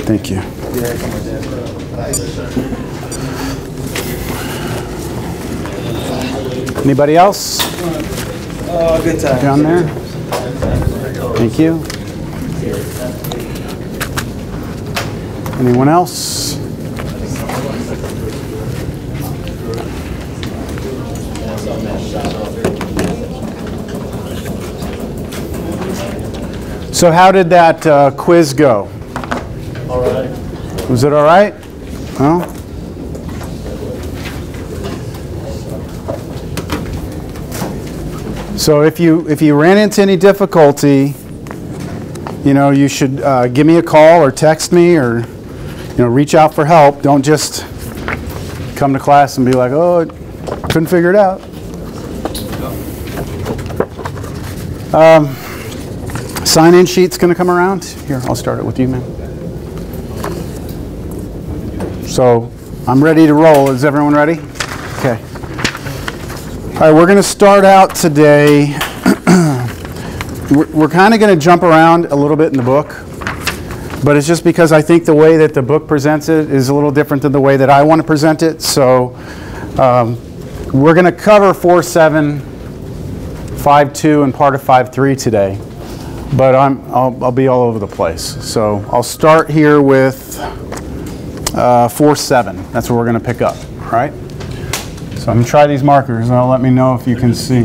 Thank you. Anybody else? Good time. Down there? Thank you. Anyone else? So how did that quiz go? All right. Was it all right? Well, so if you ran into any difficulty, you should give me a call or text me or reach out for help. Don't just come to class and be like, oh, couldn't figure it out. Sign-in sheet's going to come around. Here, I'll start it with you, man. So I'm ready to roll. Is everyone ready? Okay. All right, we're going to start out today. We're kind of going to jump around a little bit in the book, but it's just because I think the way that the book presents it is a little different than the way that I want to present it. So we're going to cover 4.7, 5.2, and part of 5.3 today, but I'll be all over the place. So I'll start here with 4.7. That's where we're going to pick up, all right? So I'm going to try these markers, and I'll let me know if you can see.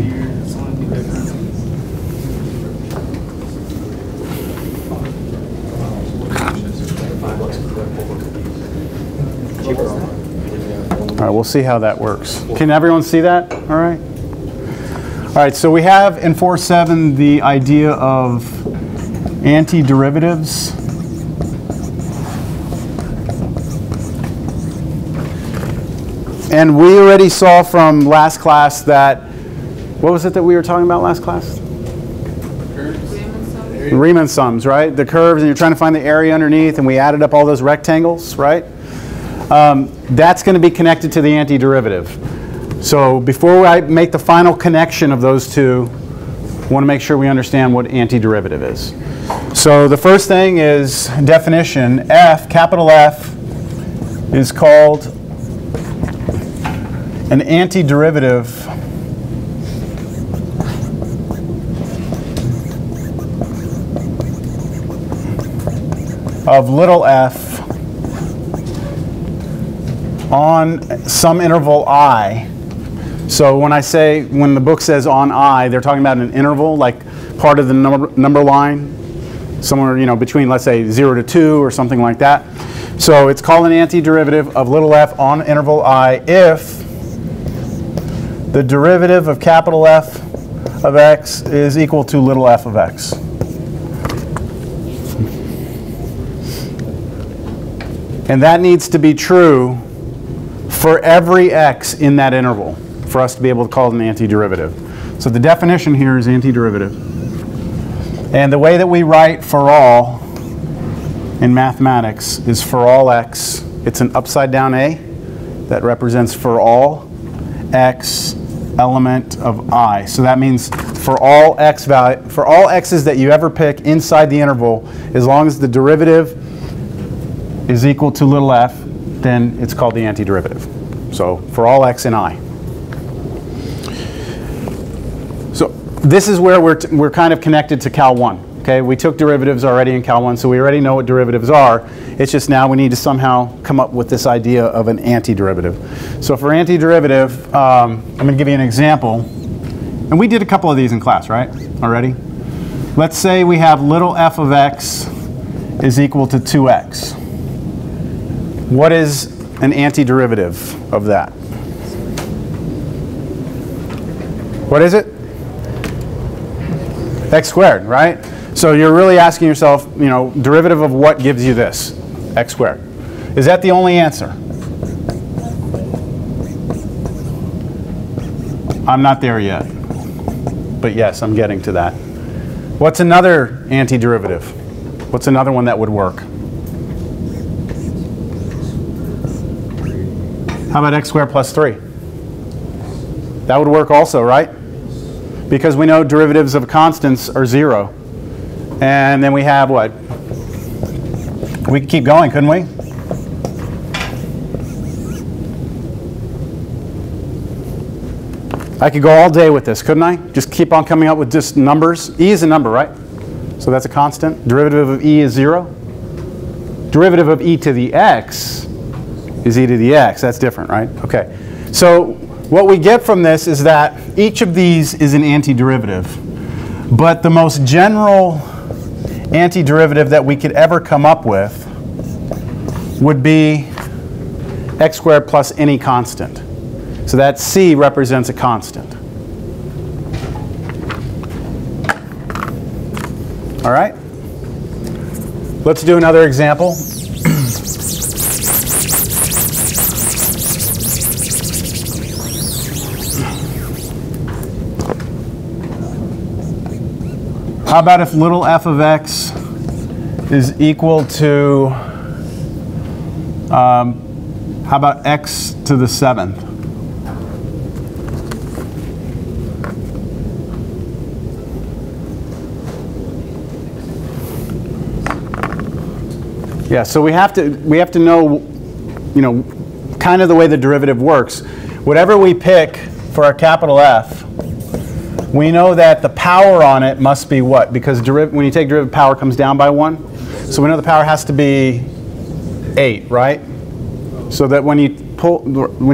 All right, we'll see how that works. Can everyone see that? All right. All right, so we have in 4.7 the idea of antiderivatives. And we already saw from last class that, what was it that we were talking about last class? Riemann sums, right? The curves, and you're trying to find the area underneath, and we added up all those rectangles, right? That's going to be connected to the antiderivative. So before I make the final connection of those two, I want to make sure we understand what antiderivative is. So the first thing is definition. F, capital F, is called an antiderivative of little f on some interval I. So when the book says on I, they're talking about an interval, like part of the number line, somewhere between, let's say, 0 to 2 or something like that. So it's called an antiderivative of little f on interval I if the derivative of capital F of x is equal to little f of x. And that needs to be true for every x in that interval for us to be able to call it an antiderivative. So the definition here is antiderivative. And the way that we write for all in mathematics is for all x. It's an upside down A that represents for all x element of I. So that means for all x value, for all x's that you ever pick inside the interval, as long as the derivative is equal to little f, then it's called the antiderivative. So for all x in I. So this is where we're kind of connected to Cal 1. Okay, we took derivatives already in Cal 1, so we already know what derivatives are. It's just now we need to somehow come up with this idea of an antiderivative. So for antiderivative, I'm going to give you an example. And we did a couple of these in class, right, already? Let's say we have little f of x is equal to 2x. What is an antiderivative of that? What is it? X squared, right? So you're really asking yourself, derivative of what gives you this? X squared. Is that the only answer? I'm not there yet. But yes, I'm getting to that. What's another antiderivative? What's another one that would work? How about x squared plus 3? That would work also, right? Because we know derivatives of constants are 0. And then we have what? We could keep going, couldn't we? I could go all day with this, couldn't I? Just keep on coming up with just numbers. E is a number, right? So that's a constant. Derivative of E is 0. Derivative of e to the x is e to the x. That's different, right? Okay. So what we get from this is that each of these is an antiderivative. But the most general antiderivative that we could ever come up with would be x squared plus any constant. So that c represents a constant. All right? Let's do another example. How about if little f of x is equal to, how about x to the 7th? Yeah, so we have to know, kind of the way the derivative works. Whatever we pick for our capital F, we know that the power on it must be what? Because when you take derivative, power comes down by 1. So we know the power has to be 8, right? So that when you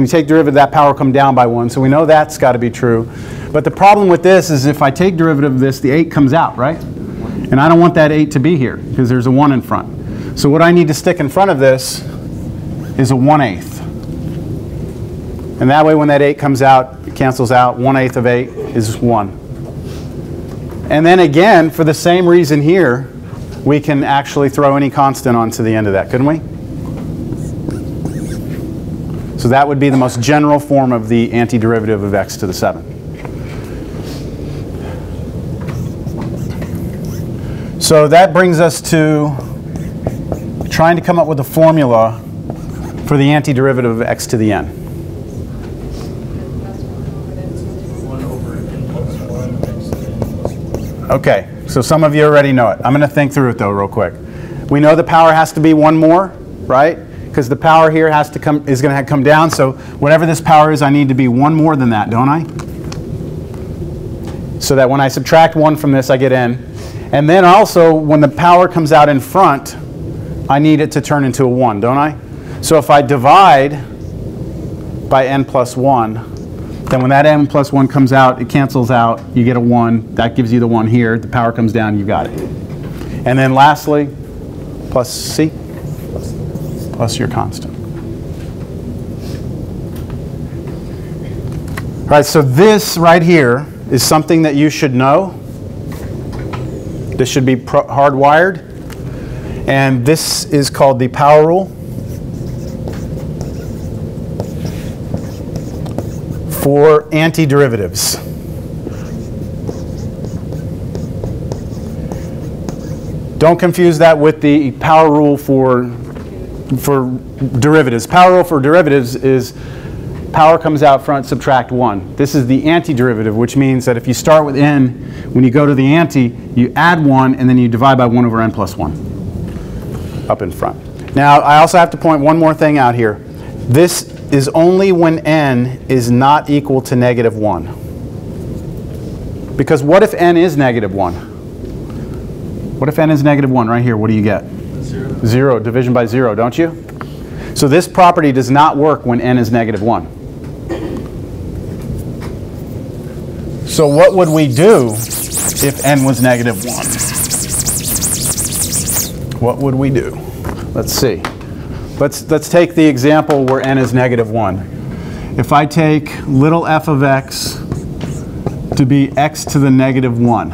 take derivative, that power will come down by 1. So we know that's got to be true. But the problem with this is if I take derivative of this, the 8 comes out, right? And I don't want that 8 to be here because there's a 1 in front. So what I need to stick in front of this is a 1/8. And that way when that 8 comes out, it cancels out. 1/8 of 8 is 1. And then again, for the same reason here, we can actually throw any constant onto the end of that, couldn't we? So that would be the most general form of the antiderivative of x to the 7th. So that brings us to trying to come up with a formula for the antiderivative of x to the n. Okay, so some of you already know it. I'm going to think through it though real quick. We know the power has to be 1 more, right? Because the power here is going to come down. So whatever this power is, I need to be 1 more than that, don't I? So that when I subtract 1 from this, I get n. And then also, when the power comes out in front, I need it to turn into a 1, don't I? So if I divide by n plus 1, then when that n plus 1 comes out, it cancels out. You get a 1. That gives you the 1 here. The power comes down. You got it. And then lastly, plus c, plus your constant. All right, so this right here is something that you should know. This should be hardwired. And this is called the power rule for antiderivatives. Don't confuse that with the power rule for derivatives. Power rule for derivatives is power comes out front, subtract 1. This is the antiderivative, which means that if you start with n, when you go to the anti, you add 1, and then you divide by 1 over n plus 1 up in front. Now, I also have to point one more thing out here. This is only when n is not equal to -1. Because what if n is -1? What if n is -1 right here? What do you get? 0. 0, division by 0, don't you? So this property does not work when n is -1. So what would we do if n was -1? What would we do? Let's see. Let's take the example where n is -1. If I take little f of x to be x to the -1,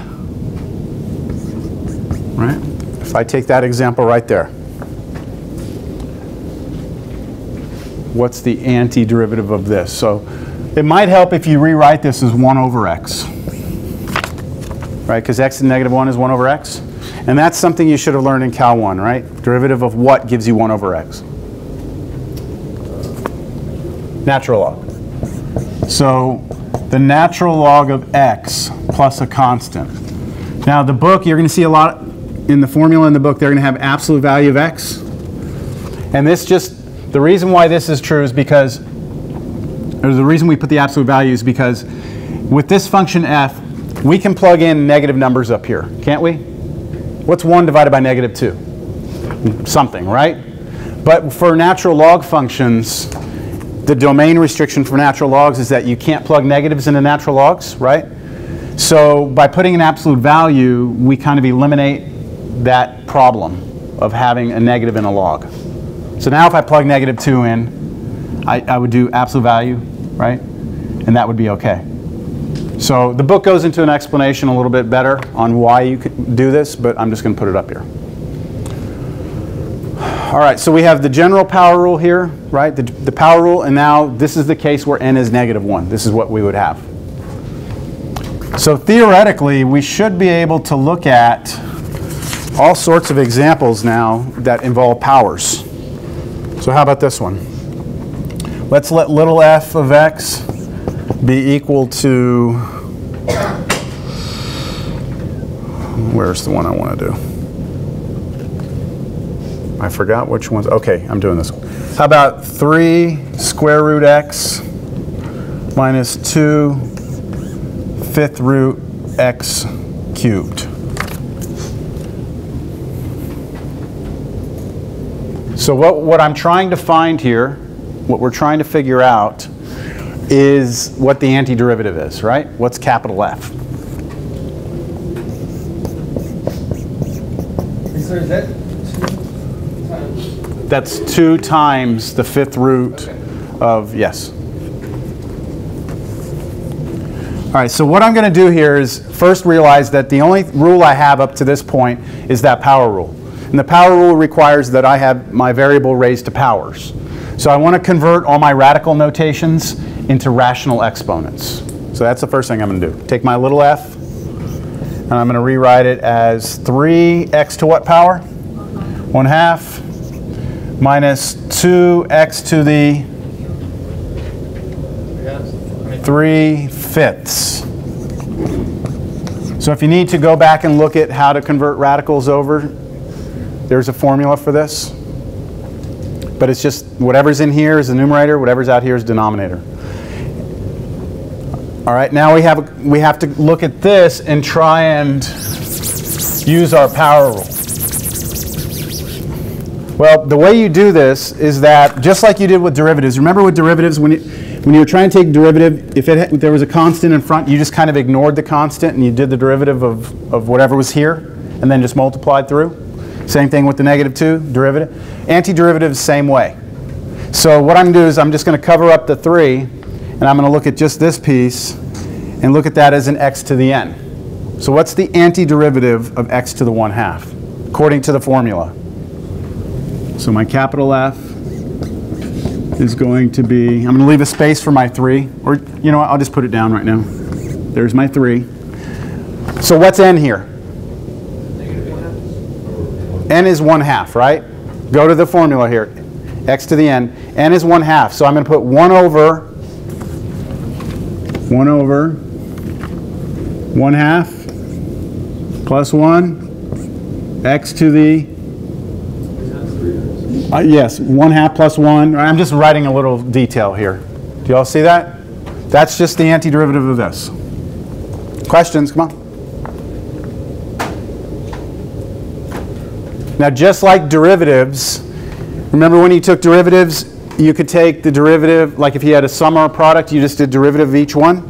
right? If I take that example right there, what's the antiderivative of this? So it might help if you rewrite this as 1 over x, right? Because x to the -1 is 1 over x. And that's something you should have learned in Cal 1, right? Derivative of what gives you 1 over x? Natural log. So the natural log of x plus a constant. Now the book, you're going to see a lot in the formula in the book, they're going to have absolute value of x. And this just, the reason why this is true is because, or the reason we put the absolute value is because with this function f, we can plug in negative numbers up here, can't we? What's 1 divided by negative 2? Something, right? But for natural log functions, the domain restriction for natural logs is that you can't plug negatives into natural logs, right? So by putting an absolute value, we kind of eliminate that problem of having a negative in a log. So now if I plug negative 2 in, I would do absolute value, right? And that would be okay. So the book goes into an explanation a little bit better on why you could do this, but I'm just going to put it up here. All right, so we have the general power rule here, right? The power rule, and now this is the case where n is negative 1. This is what we would have. So theoretically, we should be able to look at all sorts of examples now that involve powers. So how about this one? Let's let little f of x be equal to, where's the one I want to do? I forgot which ones. Okay, I'm doing this one. How about 3 square root x minus 2 fifth root x cubed? So what I'm trying to find here, what we're trying to figure out is what the antiderivative is, right? What's capital F? So is that 2 times? That's 2 times the fifth root of, yes. All right, so what I'm going to do here is first realize that the only rule I have up to this point is that power rule. And the power rule requires that I have my variable raised to powers. So I want to convert all my radical notations into rational exponents. So that's the first thing I'm going to do. Take my little f, and I'm going to rewrite it as 3x to what power? 1/2 minus 2x to the 3/5. So if you need to go back and look at how to convert radicals over, there's a formula for this. But it's just whatever's in here is the numerator, whatever's out here is denominator. All right, now we have to look at this and try and use our power rule. Well, the way you do this is that just like you did with derivatives. Remember with derivatives, when you were trying to take derivative, if there was a constant in front, you just kind of ignored the constant and you did the derivative of whatever was here and then just multiplied through. Same thing with the -2 derivative. Antiderivative, same way. So what I'm going to do is I'm just going to cover up the 3, and I'm going to look at just this piece and look at that as an x to the n. So what's the antiderivative of x to the 1/2 according to the formula? So my capital F is going to be, I'm going to leave a space for my 3, or you know what, I'll just put it down right now. There's my 3. So what's n here? N is 1/2, right? Go to the formula here. X to the n. N is 1/2. So I'm going to put 1 over 1/2 plus 1 x to the, yes, 1/2 plus 1. I'm just writing a little detail here. Do you all see that? That's just the antiderivative of this. Questions? Come on. Now, just like derivatives, remember when you took derivatives, you could take the derivative, like if you had a sum or a product, you just did derivative of each one.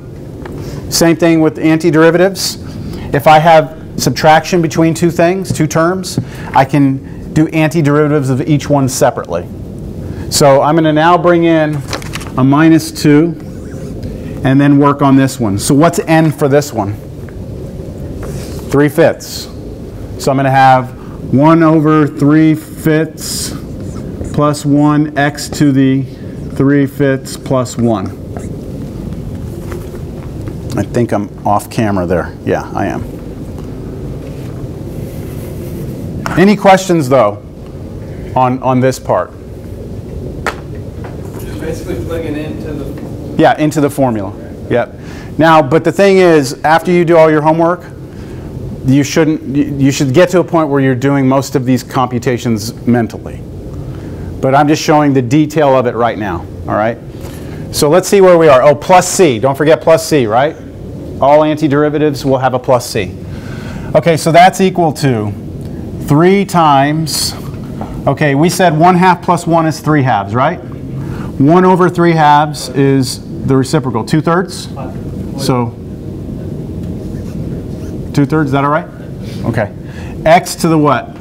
Same thing with antiderivatives. If I have subtraction between two things, two terms, I can do antiderivatives of each one separately. So I'm going to now bring in a -2 and then work on this one. So what's n for this one? 3/5. So I'm going to have 1 over 3/5 plus 1 x to the 3/5 plus 1. I think I'm off camera there. Yeah, I am. Any questions, though, on this part? Just basically plugging into the... Yeah, into the formula. Yep. Now, but the thing is, after you do all your homework, you should get to a point where you're doing most of these computations mentally. But I'm just showing the detail of it right now, all right? So let's see where we are. Oh, plus c. Don't forget plus c, right? All antiderivatives will have a plus c. Okay, so that's equal to 3 times, okay, we said 1/2 plus 1 is 3/2, right? 1 over 3/2 is the reciprocal, 2/3? So 2/3, is that all right? Okay. X to the what?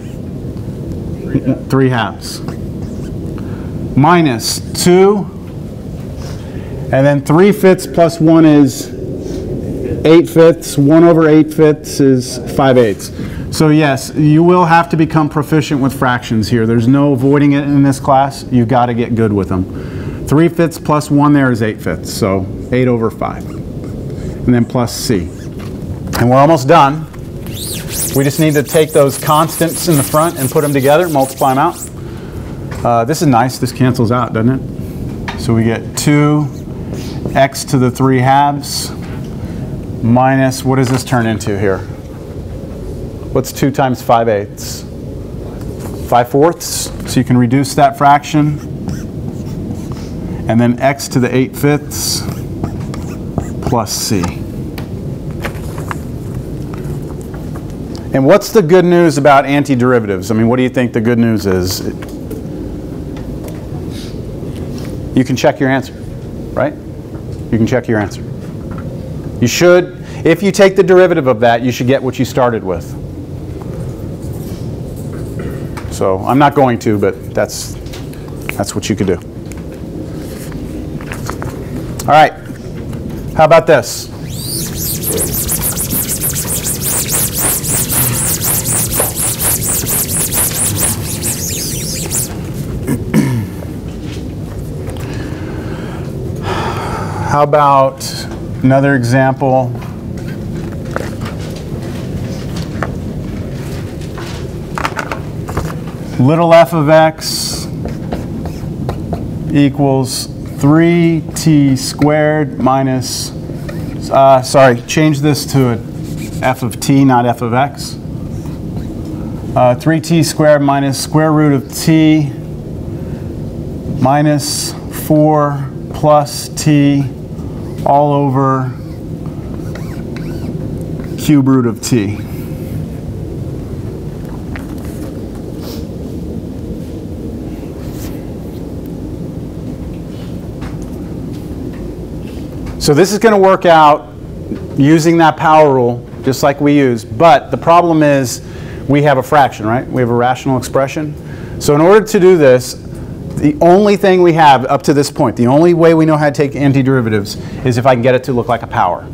3/2. Minus 2, and then 3/5 plus 1 is 8/5. 1 over 8/5 is 5/8. So yes, you will have to become proficient with fractions here. There's no avoiding it in this class. You've got to get good with them. 3/5 plus 1 there is 8/5, so 8 over 5. And then plus c. And we're almost done. We just need to take those constants in the front and put them together, multiply them out. This is nice. This cancels out, doesn't it? So we get 2x to the 3/2 minus, what does this turn into here? What's 2 times 5/8? 5/4. So you can reduce that fraction. And then x to the 8/5 plus c. And what's the good news about antiderivatives? I mean, what do you think the good news is? You can check your answer, right? You can check your answer. You should, if you take the derivative of that, you should get what you started with. So I'm not going to, but that's what you could do. All right, how about this? How about another example? Little f of x equals 3t squared minus, change this to a f of t, not f of x. 3t squared minus square root of t minus 4 plus t all over cube root of t. So this is going to work out using that power rule, just like we used. But the problem is we have a fraction, right? We have a rational expression. So in order to do this, the only thing we have up to this point, the only way we know how to take antiderivatives is if I can get it to look like a power.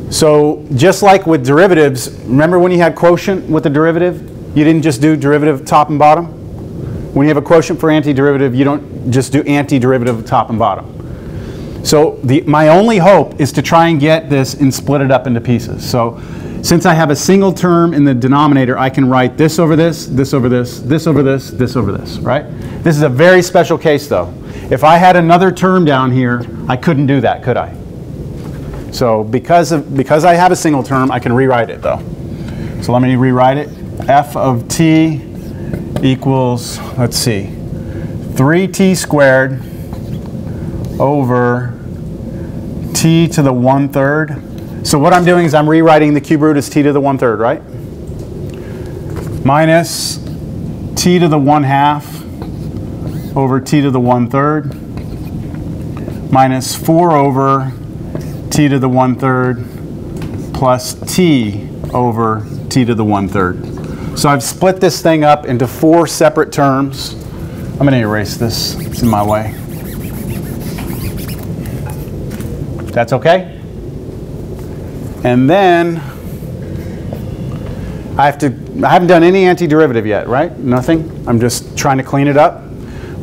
So just like with derivatives, remember when you had quotient with the derivative? You didn't just do derivative top and bottom? When you have a quotient for antiderivative, you don't just do antiderivative top and bottom. So my only hope is to try and get this and split it up into pieces. So since I have a single term in the denominator, I can write this over this, this over this, this over this, this over this, right? This is a very special case though. If I had another term down here, I couldn't do that, could I? So because I have a single term, I can rewrite it though. So let me rewrite it. F of t equals, let's see, 3t squared over t to the 1/3. So what I'm doing is I'm rewriting the cube root as t to the 1/3, right? Minus t to the 1/2 over t to the 1/3 minus 4 over t to the 1/3 plus t over t to the 1/3. So I've split this thing up into 4 separate terms. I'm going to erase this. It's in my way. That's okay? And then I haven't done any antiderivative yet, right? Nothing? I'm just trying to clean it up.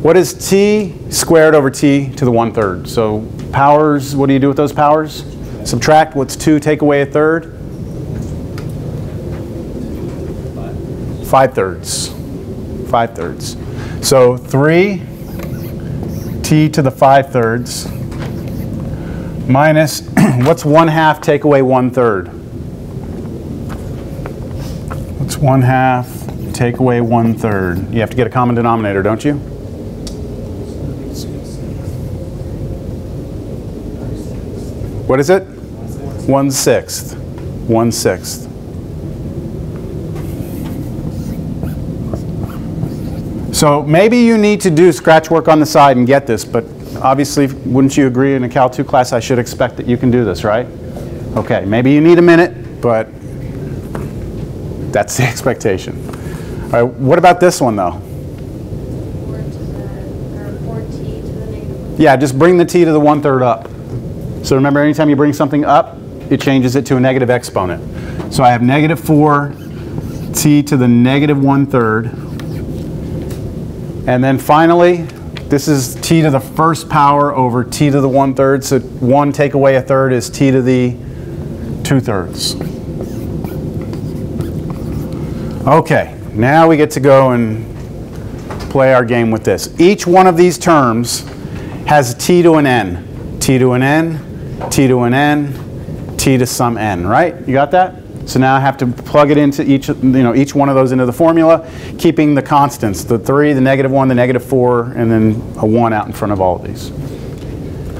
What is t squared over t to the 1/3? So powers, what do you do with those powers? Subtract, what's 2 take away 1/3? 5/3. 5/3. So 3 t to the 5/3 minus, what's 1/2 take away 1/3? What's 1/2 take away 1/3. You have to get a common denominator, don't you? What is it? 1/6. 1/6. So maybe you need to do scratch work on the side and get this, but obviously, wouldn't you agree in a Cal 2 class I should expect that you can do this, right? Okay, maybe you need a minute, but that's the expectation. All right, what about this one though? 4t to the negative. Yeah, just bring the t to the 1/3 up. So remember, anytime you bring something up, it changes it to a negative exponent. So I have negative 4t to the negative 1/3. And then finally, this is t to the first power over t to the 1/3. So 1 take away 1/3 is t to the 2/3. Okay, now we get to go and play our game with this. Each one of these terms has t to an n. T to an n, t to an n, t to some n, right? You got that? So now I have to plug it into each one of those into the formula, keeping the constants, the 3, the -1, the -4, and then a 1 out in front of all of these.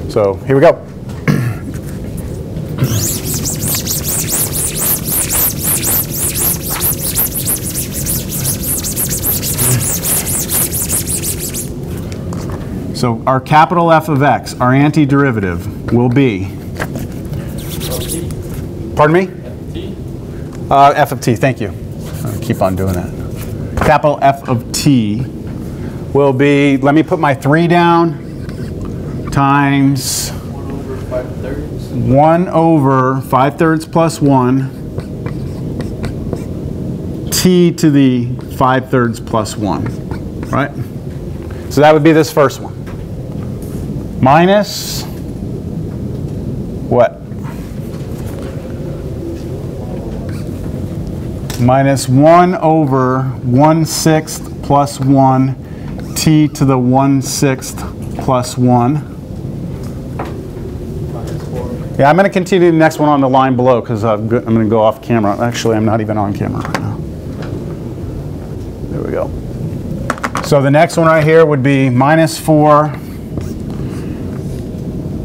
So here we go. So our capital F of x, our antiderivative, will be, pardon me? F of t, thank you. I'll keep on doing that. Capital F of t will be, let me put my 3 down, times 1 over 5/3 plus 1, t to the 5/3 plus 1, right? So that would be this first one. Minus what? Minus 1 over 1/6 plus 1 t to the 1/6 plus 1. Yeah, I'm going to continue the next one on the line below because I'm going to go off camera. Actually, I'm not even on camera right now. There we go. So the next one right here would be minus 4,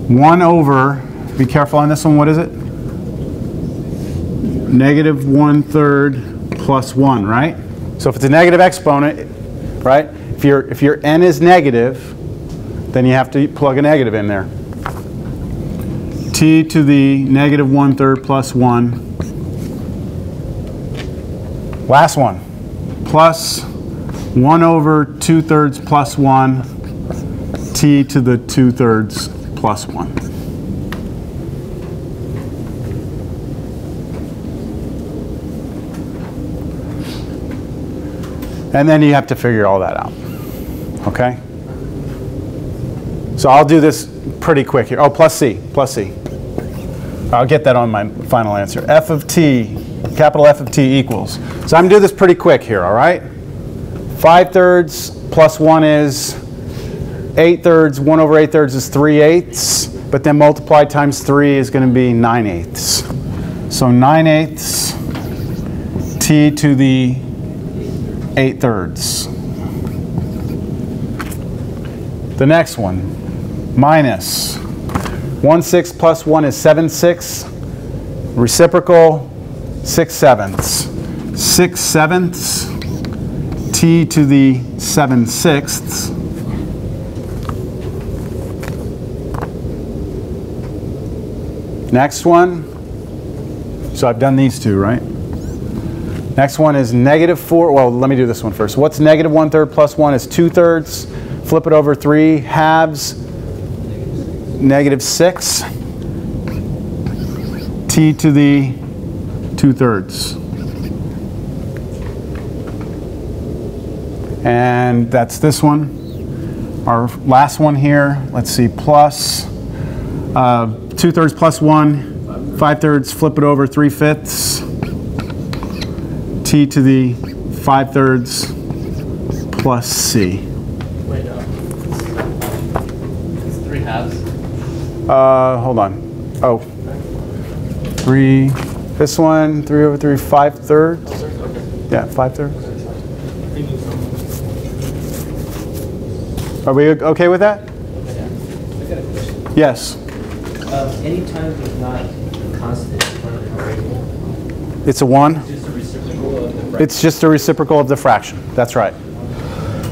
1 over, be careful on this one, what is it? Negative 1/3 plus 1, right? So if it's a negative exponent, right? If your n is negative, then you have to plug a negative in there. T to the negative 1/3 plus 1. Last one. Plus 1 over 2/3 plus 1. T to the 2/3 plus 1. And then you have to figure all that out, okay? So I'll do this pretty quick here. Oh, plus c, plus c. I'll get that on my final answer. F of t, capital F of t equals. So I'm going to do this pretty quick here, all right? 5/3 plus 1 is 8/3. 1 over 8/3 is 3/8. But then multiplied times 3 is going to be 9/8. So 9/8 t to the 8/3. The next one, minus 1/6 plus 1 is 7/6. Reciprocal, 6/7. 6/7 t to the 7/6. Next one, so I've done these two, right? Next one is negative 4. Well, let me do this one first. What's negative 1/3 plus 1 is 2/3. Flip it over 3 halves. Negative 6. T to the 2/3. And that's this one. Our last one here, let's see, plus 2/3 plus 1. 5/3, flip it over 3/5. T to the 5/3 plus c. Wait, it's 3 halves. Hold on. Oh. 3, this one, 3 over 3, 5/3. Okay. Yeah, 5/3. Are we okay with that? I got a question. Yes. Anytime there's not a constant in front of the variable, It's a 1. it's just a reciprocal of the fraction. It's just a reciprocal of the fraction. That's right.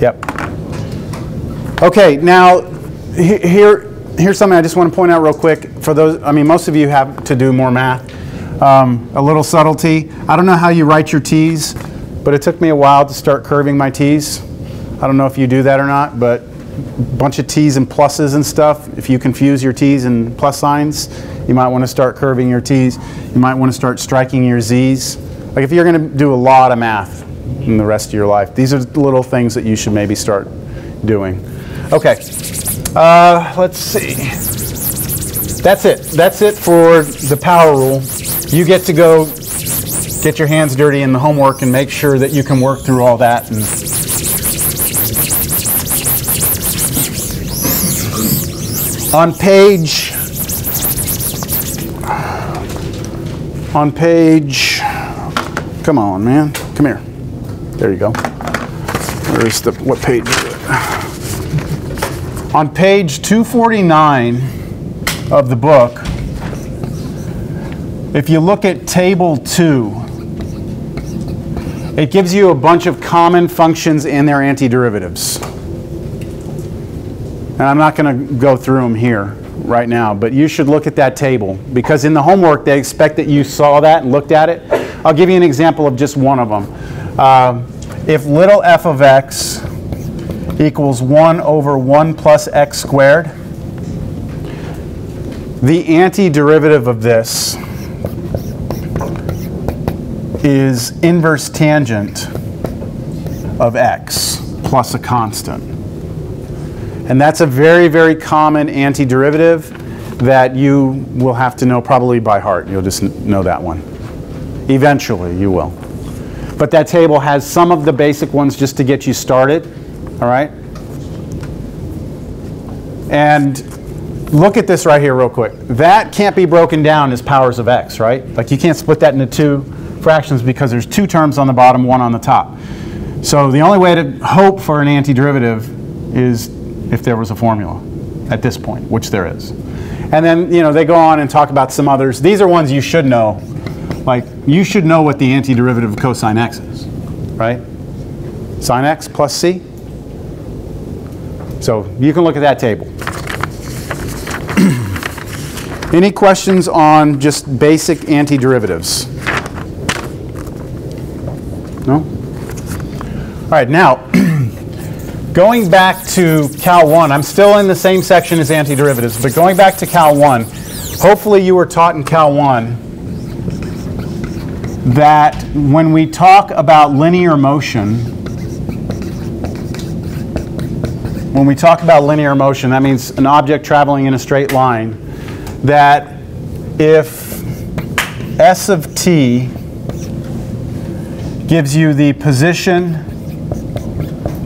Yep. Okay, now here's something I just want to point out real quick. For those, I mean, most of you have to do more math. A little subtlety. I don't know how you write your t's, but it took me a while to start curving my t's. I don't know if you do that or not, but a bunch of t's and pluses and stuff. If you confuse your t's and plus signs, you might want to start curving your t's. You might want to start striking your z's. Like if you're going to do a lot of math in the rest of your life, these are the little things that you should maybe start doing. Okay, let's see. That's it. That's it for the power rule. You get to go get your hands dirty in the homework and make sure that you can work through all that. And on page, come on, man, come here. There you go. Where's the, what page is it? On page 249 of the book, if you look at table 2, it gives you a bunch of common functions and their antiderivatives. And I'm not going to go through them here right now, but you should look at that table because in the homework they expect that you saw that and looked at it. I'll give you an example of just one of them. If little f of x equals 1 over 1 plus x squared, the antiderivative of this is inverse tangent of x plus a constant. And that's a very, very common antiderivative that you will have to know probably by heart. You'll just know that one. Eventually, you will. But that table has some of the basic ones just to get you started. All right? And look at this right here real quick. That can't be broken down as powers of x, right? Like you can't split that into two fractions because there's two terms on the bottom, one on the top. So the only way to hope for an antiderivative is if there was a formula at this point, which there is. And then, you know, they go on and talk about some others. These are ones you should know. Like, you should know what the antiderivative of cosine x is, right? Sine x plus c. So you can look at that table. Any questions on just basic antiderivatives? No? All right, now, going back to Cal 1, I'm still in the same section as antiderivatives, but going back to Cal 1, hopefully you were taught in Cal 1 that when we talk about linear motion, that means an object traveling in a straight line, that if s of t gives you the position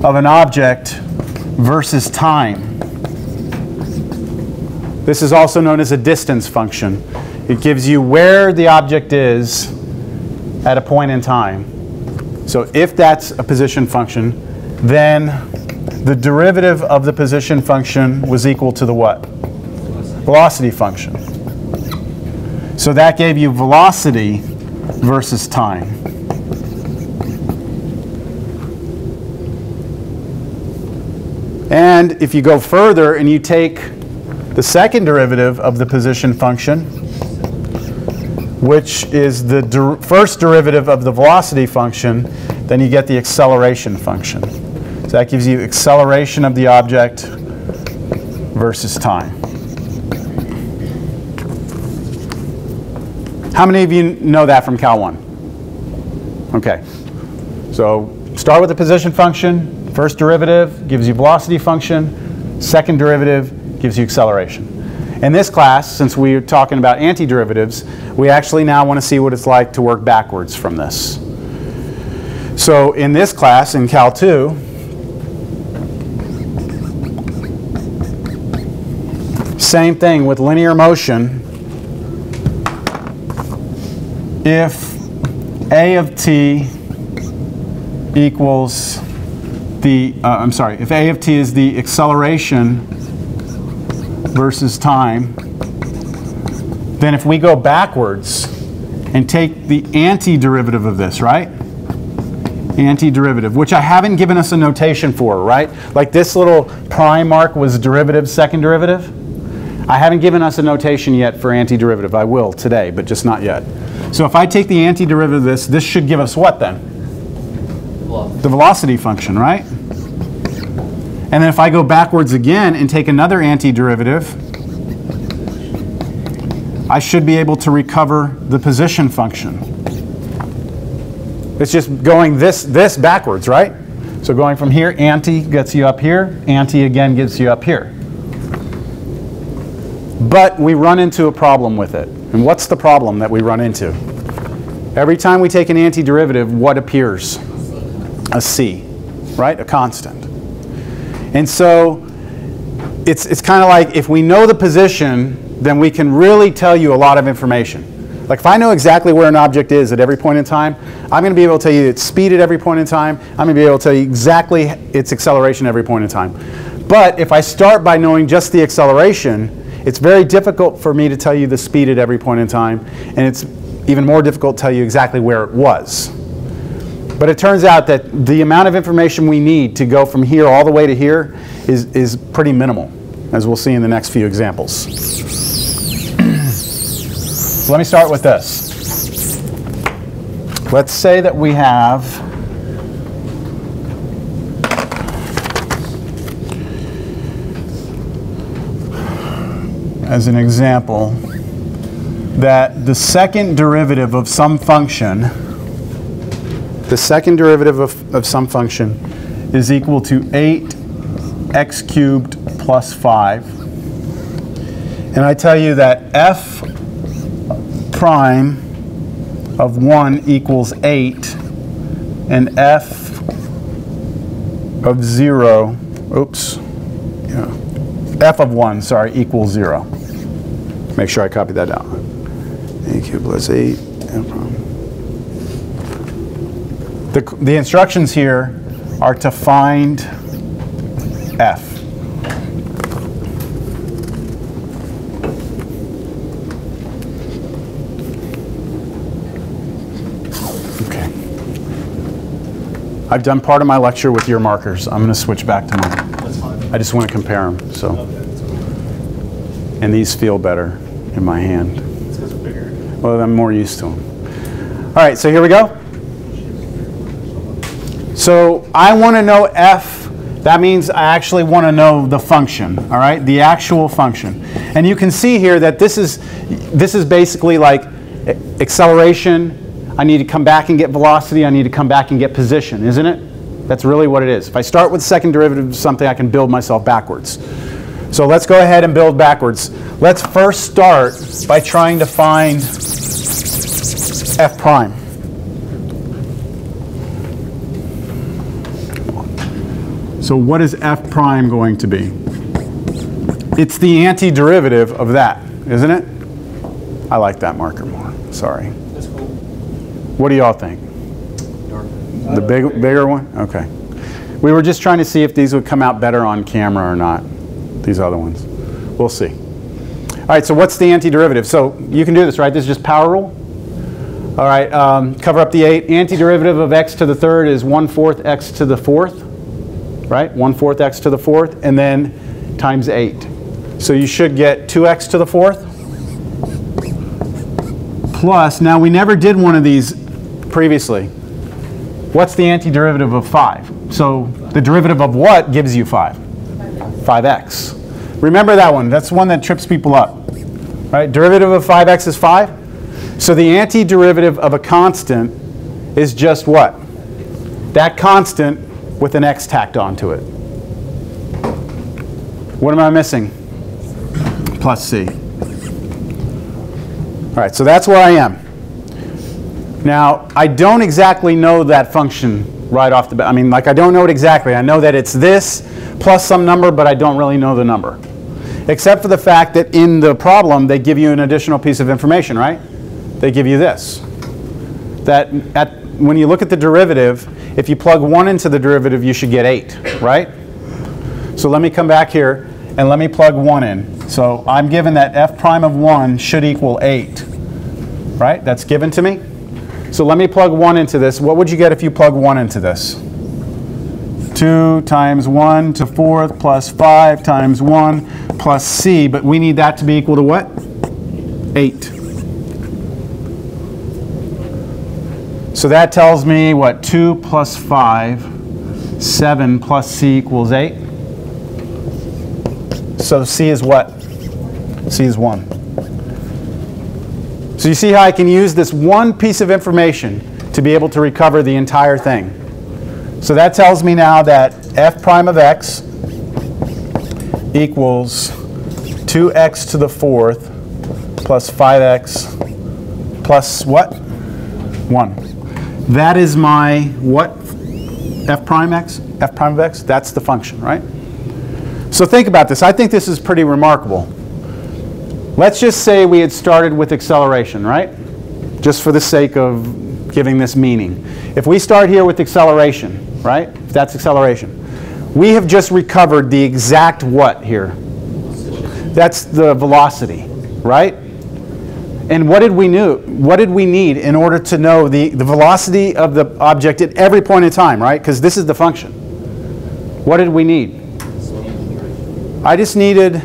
of an object versus time. This is also known as a distance function. It gives you where the object is at a point in time. So if that's a position function, then the derivative of the position function was equal to the what? Velocity function. So that gave you velocity versus time. And if you go further and you take the second derivative of the position function, which is the first derivative of the velocity function, then you get the acceleration function. So that gives you acceleration of the object versus time. How many of you know that from Cal 1? Okay. So start with the position function. First derivative gives you velocity function. Second derivative gives you acceleration. In this class, since we're talking about antiderivatives, we actually now want to see what it's like to work backwards from this. So in this class, in Cal 2, same thing with linear motion. If a of t equals if A of t is the acceleration versus time, then if we go backwards and take the antiderivative of this, right? Antiderivative, which I haven't given us a notation for, right? Like this little prime mark was derivative, second derivative. I haven't given us a notation yet for antiderivative. I will today, but just not yet. So if I take the antiderivative of this should give us what then? The velocity function, right? And then if I go backwards again and take another antiderivative, I should be able to recover the position function. It's just going this backwards, right? So going from here, anti gets you up here, anti again gets you up here. But we run into a problem with it. And what's the problem that we run into? Every time we take an antiderivative, what appears? A c, right? A constant. And so it's kind of like if we know the position, then we can really tell you a lot of information. Like if I know exactly where an object is at every point in time, I'm going to be able to tell you its speed at every point in time. I'm going to be able to tell you exactly its acceleration at every point in time. But if I start by knowing just the acceleration, it's very difficult for me to tell you the speed at every point in time, and it's even more difficult to tell you exactly where it was. But it turns out that the amount of information we need to go from here all the way to here is pretty minimal, as we'll see in the next few examples. So let me start with this. Let's say that we have as an example that the second derivative of some function is equal to 8x cubed plus 5. And I tell you that f prime of 1 equals 8 and f of 0, f of 1, sorry, equals 0. Make sure I copy that down. A cubed plus 8, f prime. The instructions here are to find f. Okay. I've done part of my lecture with your markers. I'm going to switch back to mine. That's fine. I just want to compare them. So, Okay. and these feel better in my hand. It's because they're bigger. Well, I'm more used to them. All right, so here we go. So I want to know f. That means I actually want to know the function, all right? The actual function. And you can see here that this is basically like acceleration. I need to come back and get velocity. I need to come back and get position, isn't it? That's really what it is. If I start with second derivative of something, I can build myself backwards. So let's go ahead and build backwards. Let's first start by trying to find f prime. So what is f prime going to be? It's the antiderivative of that, isn't it? I like that marker more. Sorry. That's cool. What do y'all think? The bigger one? Okay. We were just trying to see if these would come out better on camera or not, these other ones. We'll see. All right, so what's the antiderivative? So you can do this, right? This is just power rule. All right, cover up the 8. Antiderivative of x to the third is 1/4 x to the fourth, right? 1/4 x to the fourth, and then times 8. So you should get 2x to the fourth. Plus, now we never did one of these previously. What's the antiderivative of 5? So the derivative of what gives you 5? 5x. Remember that one. That's one that trips people up. Right? Derivative of 5x is 5. So the antiderivative of a constant is just what? That constant with an x tacked onto it. What am I missing? Plus c. All right, so that's where I am. Now, I don't exactly know that function right off the bat. I mean, like, I don't know it exactly. I know that it's this plus some number, but I don't really know the number. Except for the fact that in the problem, they give you an additional piece of information, right? They give you this. That when you look at the derivative, if you plug 1 into the derivative, you should get 8, right? So let me come back here and let me plug 1 in. So I'm given that f prime of 1 should equal 8, right? That's given to me. So let me plug 1 into this. What would you get if you plug 1 into this? 2 times 1 to 4th plus 5 times 1 plus c, but we need that to be equal to what? 8. So that tells me what? 2 plus 5, 7 plus c equals 8. So c is what? C is 1. So you see how I can use this one piece of information to be able to recover the entire thing. So that tells me now that f prime of x equals 2x to the 4th plus 5x plus what? 1. That is my what? F prime x? F prime of x? That's the function, right? So think about this. I think this is pretty remarkable. Let's just say we had started with acceleration, right? Just for the sake of giving this meaning. If we start here with acceleration, right? If that's acceleration. We have just recovered the exact what here? That's the velocity, right? And what did we need in order to know the velocity of the object at every point in time, right? Because this is the function. What did we need? I just needed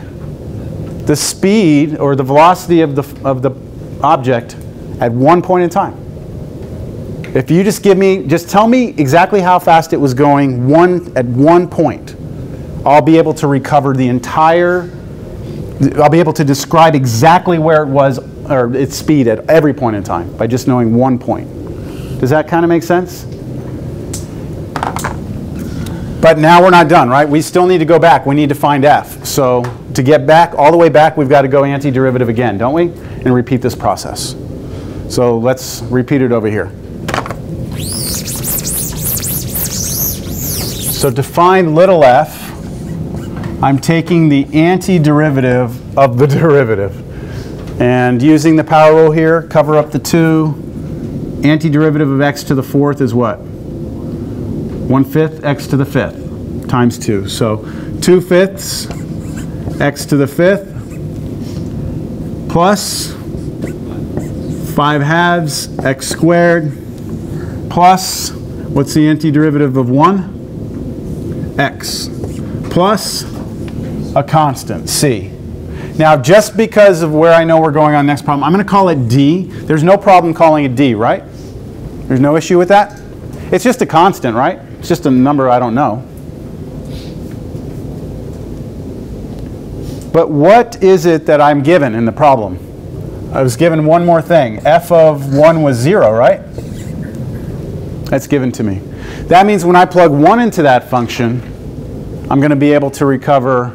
the speed or the velocity of the object at one point in time. If you just tell me exactly how fast it was going at one point, I'll be able to recover the entire, I'll be able to describe exactly where it was, or its speed at every point in time by just knowing one point. Does that kind of make sense? But now we're not done, right? We still need to go back. We need to find f. So to get back, all the way back, we've got to go antiderivative again, don't we? And repeat this process. So let's repeat it over here. So to find little f, I'm taking the antiderivative of the derivative. And using the power rule here, cover up the 2. Antiderivative of x to the 4th is what? 1/5 x to the 5th times 2. So 2/5 x to the 5th plus 5/2 x squared plus, what's the antiderivative of 1? X plus a constant, c. Now, just because of where I know we're going on next problem, I'm going to call it d. There's no problem calling it d, right? There's no issue with that? It's just a constant, right? It's just a number I don't know. But what is it that I'm given in the problem? I was given one more thing. F of 1 was 0, right? That's given to me. That means when I plug 1 into that function, I'm going to be able to recover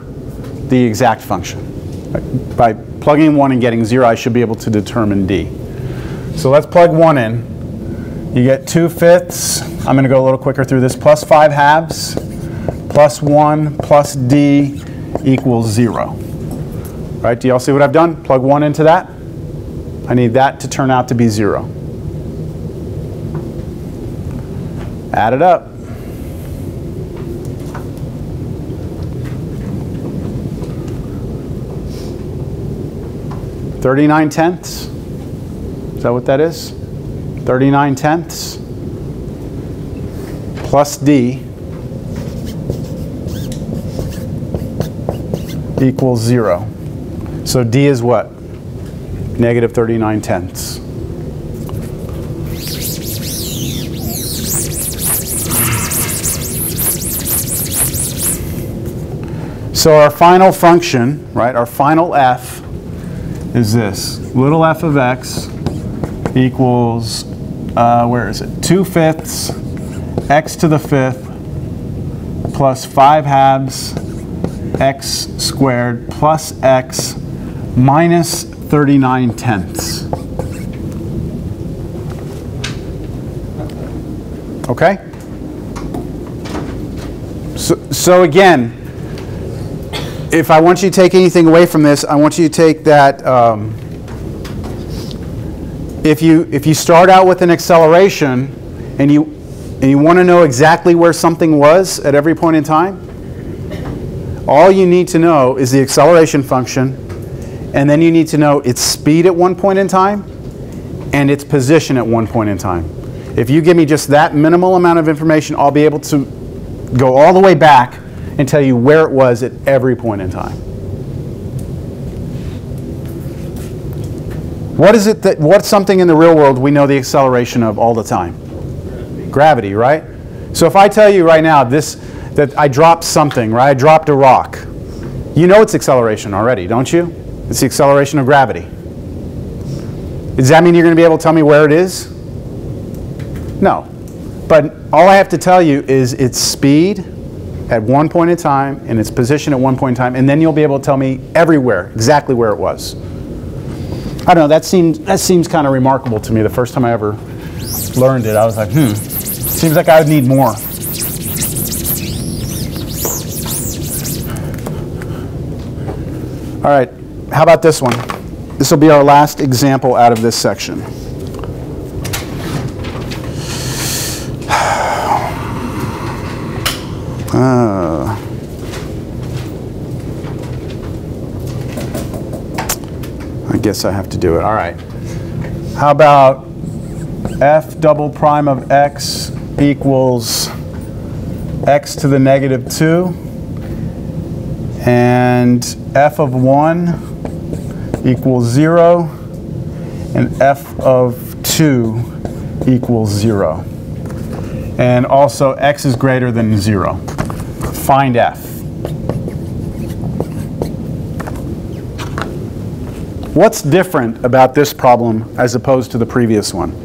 the exact function. By plugging 1 and getting 0, I should be able to determine d. So let's plug 1 in. You get 2/5. I'm going to go a little quicker through this. Plus 5/2 plus 1 plus d equals 0. Right? Do you all see what I've done? Plug 1 into that. I need that to turn out to be 0. Add it up. (39/10). Is that what that is? 39/10 plus d equals 0. So d is what? Negative 39/10. So our final function, right, our final f is this. Little f of x equals, where is it? 2/5 x to the 5th plus 5/2 x squared plus x minus 39/10. Okay? So again, if I want you to take anything away from this, I want you to take that if you start out with an acceleration and and you want to know exactly where something was at every point in time, all you need to know is the acceleration function, and then you need to know its speed at one point in time and its position at one point in time. If you give me just that minimal amount of information, I'll be able to go all the way back and tell you where it was at every point in time. What is it that, what's something in the real world we know the acceleration of all the time? Gravity, right? So if I tell you right now that I dropped something, right? I dropped a rock. You know its acceleration already, don't you? It's the acceleration of gravity. Does that mean you're going to be able to tell me where it is? No. But all I have to tell you is its speed at one point in time and its position at one point in time, and then you'll be able to tell me everywhere exactly where it was. I don't know, that seems kind of remarkable to me. The first time I ever learned it, I was like, seems like I would need more. All right, how about this one? This will be our last example out of this section. I guess I have to do it. All right. How about f double prime of x equals x to the negative 2, and f of 1 equals 0, and f of 2 equals 0. And also x is greater than 0. Find f. What's different about this problem as opposed to the previous one? You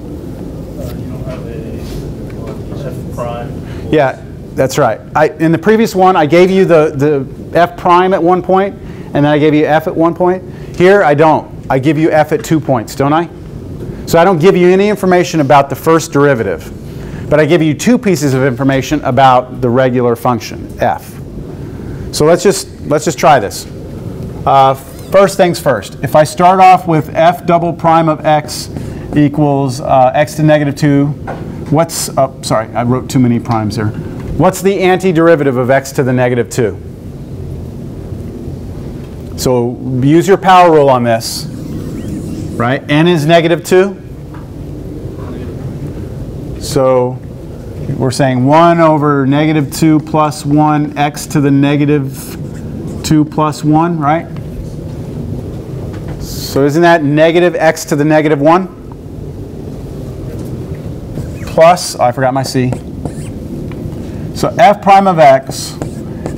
don't have a f prime. Yeah, that's right. In the previous one, I gave you the f prime at one point, and then I gave you f at one point. Here, I don't. I give you f at 2 points, don't I? So I don't give you any information about the first derivative, but I give you two pieces of information about the regular function, f. So let's just try this. First things first. If I start off with f double prime of x equals x to negative 2, what's, sorry, I wrote too many primes here. What's the antiderivative of x to the negative 2? So use your power rule on this, right? N is negative 2. So we're saying 1 over negative 2 plus 1 x to the negative 2 plus 1, right? So isn't that negative x to the negative 1? Plus, oh, I forgot my c. So f prime of x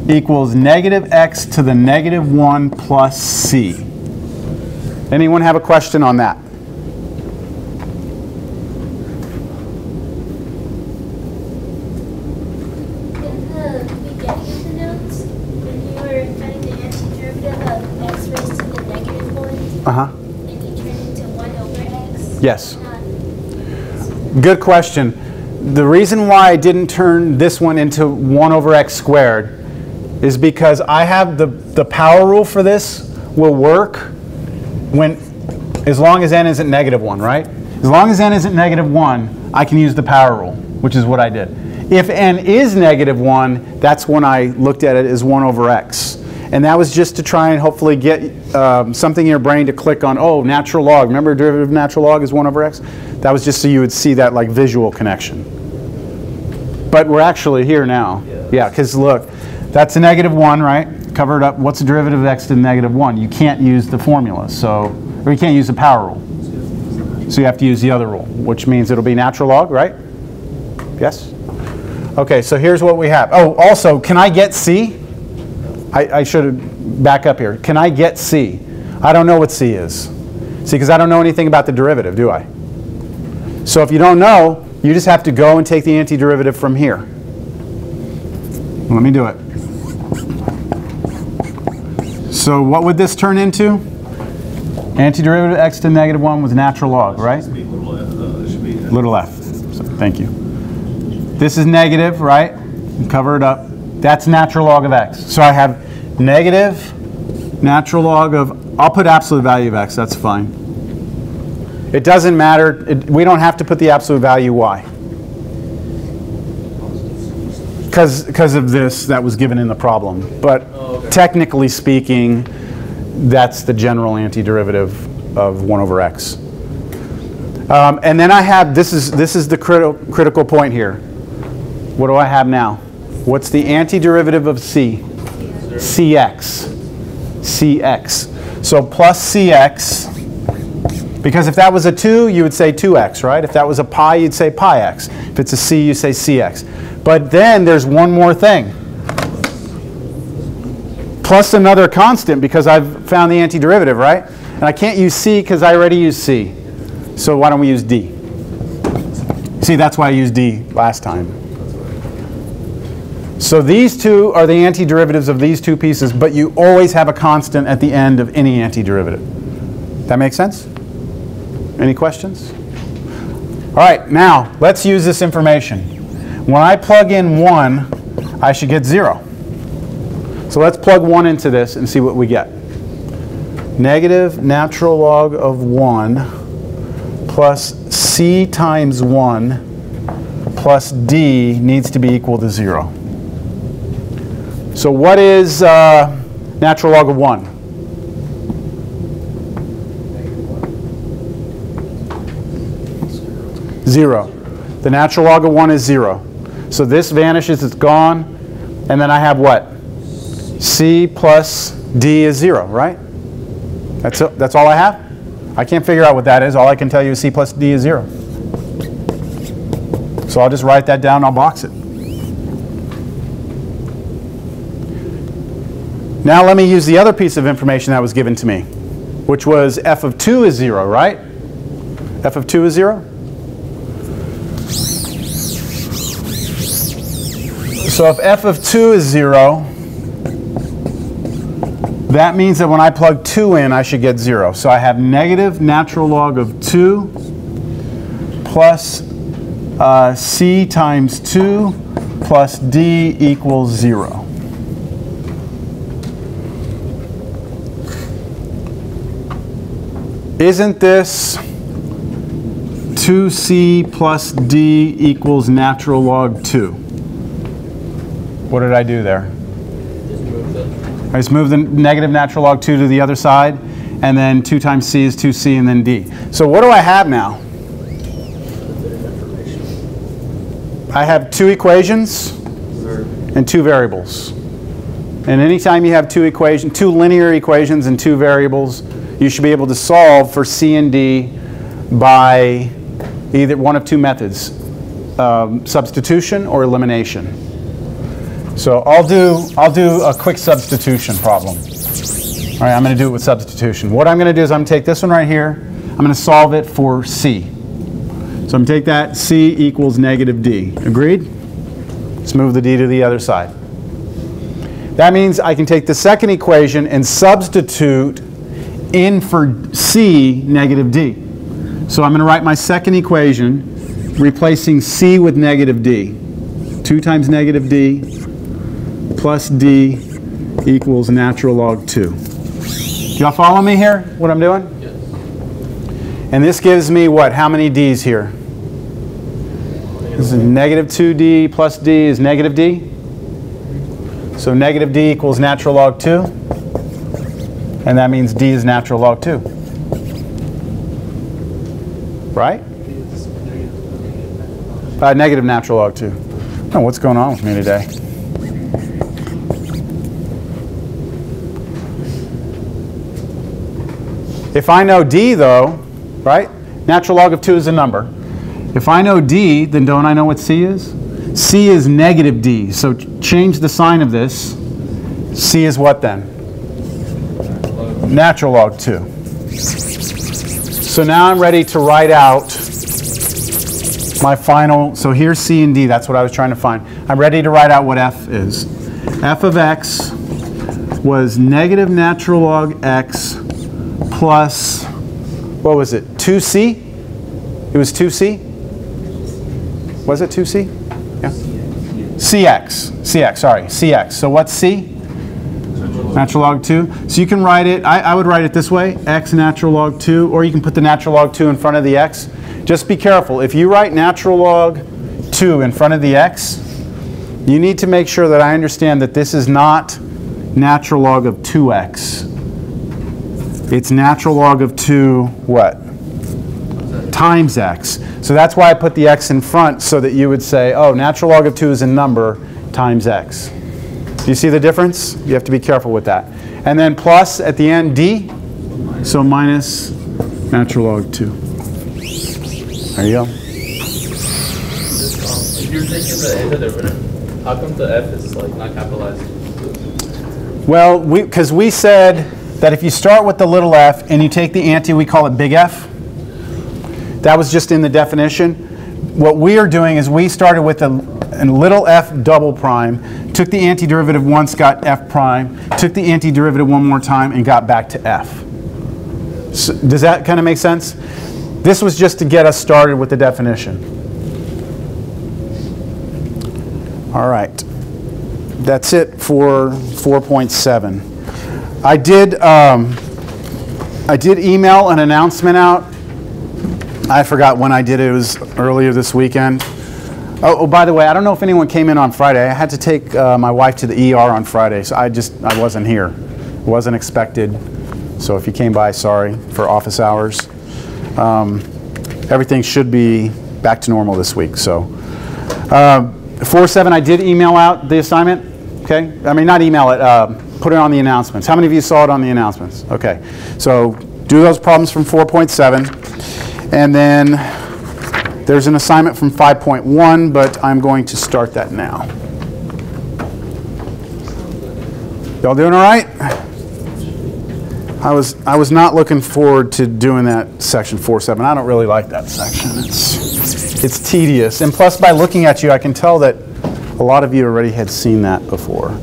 equals negative x to the negative 1 plus c. Anyone have a question on that? Uh-huh. And you turn into 1 over x? Yes. Good question. The reason why I didn't turn this one into 1 over x squared is because I have the power rule for this will work when, as long as n isn't negative 1, right? As long as n isn't negative 1, I can use the power rule, which is what I did. If n is negative 1, that's when I looked at it as 1 over x. And that was just to try and hopefully get something in your brain to click on, oh, natural log. Remember derivative of natural log is 1 over x? That was just so you would see that like visual connection. But we're actually here now. Yeah, because look, that's a negative 1, right? Covered up. What's the derivative of x to the negative 1? You can't use the formula, or you can't use the power rule. So you have to use the other rule, which means it'll be natural log, right? Yes? Okay, so here's what we have. Oh, also, can I get c? I should back up here. Can I get c? I don't know what c is. See, because I don't know anything about the derivative, do I? So if you don't know, you just have to go and take the antiderivative from here. Let me do it. So what would this turn into? Antiderivative of x to negative 1 with natural log, right? Little f. So, thank you. This is negative, right? Cover it up. That's natural log of x. So I have negative natural log of, I'll put absolute value of x, that's fine. It doesn't matter, we don't have to put the absolute value y. because of this that was given in the problem. But technically speaking, that's the general antiderivative of 1 over x. And then I have, this is the critical point here. What do I have now? What's the antiderivative of c? Cx. Cx. So plus cx, because if that was a 2, you would say 2x, right? If that was a pi, you'd say pi x. If it's a c, you say cx. But then there's one more thing. Plus another constant, because I've found the antiderivative, right? And I can't use c because I already used c. So why don't we use d? See, that's why I used d last time. So these two are the antiderivatives of these two pieces, but you always have a constant at the end of any antiderivative. That make sense? Any questions? All right, now let's use this information. When I plug in 1, I should get 0. So let's plug 1 into this and see what we get. Negative natural log of 1 plus c times 1 plus d needs to be equal to 0. So what is natural log of 1? Zero. The natural log of 1 is 0. So this vanishes, it's gone. And then I have what? C plus d is 0, right? That's all I have? I can't figure out what that is. All I can tell you is c plus d is 0. So I'll just write that down, I'll box it. Now let me use the other piece of information that was given to me, which was f of 2 is 0, right? F of 2 is 0? So if f of 2 is 0, that means that when I plug 2 in, I should get 0. So I have negative natural log of 2 plus c times 2 plus d equals 0. Isn't this 2c plus d equals natural log 2? What did I do there? I just moved the negative natural log 2 to the other side, and then 2 times c is 2c, and then d. So what do I have now? I have 2 equations and 2 variables. And anytime you have 2 linear equations and 2 variables, you should be able to solve for c and d by either one of 2 methods, substitution or elimination. So I'll do a quick substitution problem. All right, I'm going to do it with substitution. What I'm going to do is I'm going to take this one right here. I'm going to solve it for c. So I'm going to take that, c equals negative d. Agreed? Let's move the d to the other side. That means I can take the second equation and substitute in for c negative d. So I'm going to write my second equation replacing c with negative d. 2 times negative d plus d equals natural log 2. Do y'all follow me here, what I'm doing? Yes. And this gives me what? How many d's here? This is negative 2d plus d is negative d. So negative d equals natural log 2. And that means d is natural log 2. Right? Negative natural log 2. I don't know what's going on with me today. If I know d, though, right? Natural log of 2 is a number. If I know d, then don't I know what c is? C is negative d. So change the sign of this. C is what then? Natural log 2. So now I'm ready to write out my final. So here's c and d. That's what I was trying to find. I'm ready to write out what f is. F of x was negative natural log x plus, what was it, 2c? It was 2c? Was it 2c? Yeah. cx. So what's c? Natural log 2. So you can write it, I would write it this way, x natural log 2, or you can put the natural log 2 in front of the x. Just be careful. If you write natural log 2 in front of the x, you need to make sure that I understand that this is not natural log of 2x. It's natural log of 2 what? Times x. So that's why I put the x in front, so that you would say, oh, natural log of 2 is a number times x. Do you see the difference? You have to be careful with that. And then plus at the end d, so minus natural log 2. There you go. If you're taking the antiderivative, how come the f is like not capitalized? Well, because we said that if you start with the little f and you take the anti, we call it big F. That was just in the definition. What we are doing is we started with a little f double prime, took the antiderivative once, got f prime, took the antiderivative one more time, and got back to f. So, does that kind of make sense? This was just to get us started with the definition. All right. That's it for 4.7. I did email an announcement out. I forgot when I did it. It was earlier this weekend. Oh, by the way, I don't know if anyone came in on Friday. I had to take my wife to the ER on Friday, so I wasn't here. It wasn't expected. So if you came by, sorry for office hours. Everything should be back to normal this week. So 4.7, I did email out the assignment. Okay, I mean not email it. Put it on the announcements. How many of you saw it on the announcements? Okay, so do those problems from 4.7, and then there's an assignment from 5.1, but I'm going to start that now. Y'all doing all right? I was not looking forward to doing that section 4.7. I don't really like that section. It's tedious, and plus by looking at you, I can tell that a lot of you already had seen that before.